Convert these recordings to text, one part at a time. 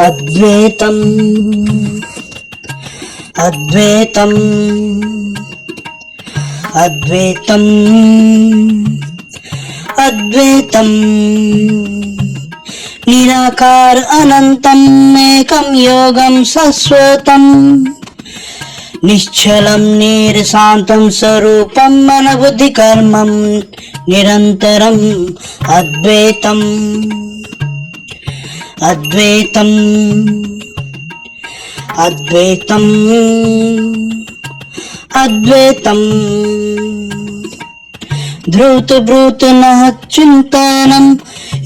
అద్వైతం అద్వైతం అద్వైతం అద్వైతం నిరాకార అనంతం ఏకం యోగం శాశ్వతం నిశ్చలం నీరశాంతం స్వరూపం మనబుద్ధి కర్మం నిరంతరం అద్వైతం అద్వైతం అద్వైతం అద్వైతం ధృత భృత చింతనం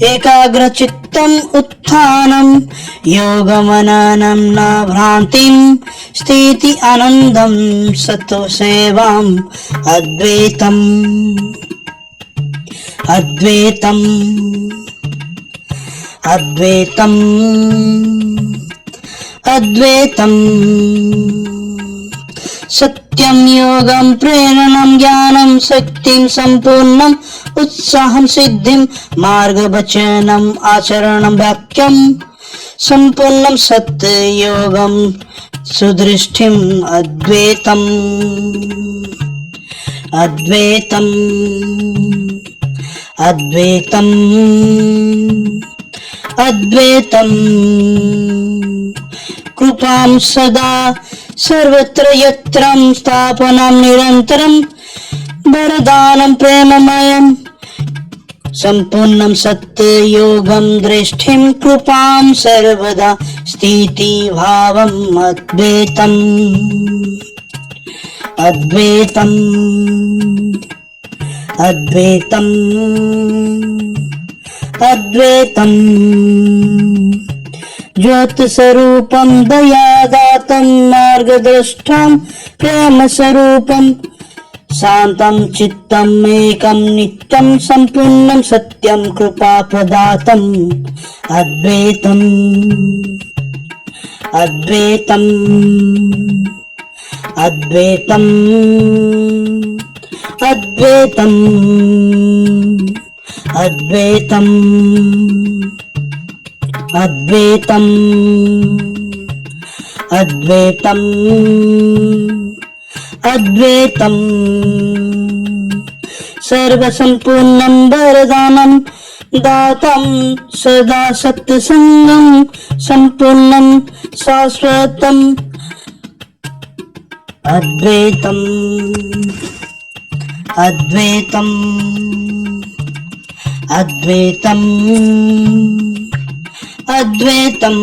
ఏకాగ్రచిత్తం ఉత్థానం యోగమననం నా భ్రాంతిం స్థితి ఆనందం సత్వ సేవాం అద్వైతం అద్వైతం అద్వైతం అద్వైతం సత్యం యోగం ప్రేరణం జ్ఞానం శక్తిం సంపూర్ణం ఉత్సాహం సిద్ధిం మార్గవచనం ఆచరణం వాక్యం సంపూర్ణం సత్యోగం సుదృష్టిం అద్వైతం అద్వైతం అద్వైతం అద్వైతం కృపాం సదా సర్వత్ర యత్రం స్థాపనం నిరంతరం వరదానం ప్రేమమయం సంపూర్ణం సత్యయోగం దృష్టిం కృపాం సర్వదా స్థితి భావం అద్వైతం అద్వైతం అద్వైతం అద్వైతం జ్యోతి స్వరూపం దయాదాతం మార్గద్రష్టం ప్రేమ స్వరూపం శాంతం చిత్తం ఏకం నిత్యం సంపూర్ణం సత్యం కృపాప్రదాతం అద్వైతం అద్వైతం అద్వైతం అద్వైతం అద్వైతం అద్వైతం అద్వైతం అద్వైతం సర్వసంపూర్ణం వరదానం దాతం సదా సత్సంగం సంపూర్ణం శాశ్వతం అద్వైతం అద్వైతం అద్వైతం అద్వైతం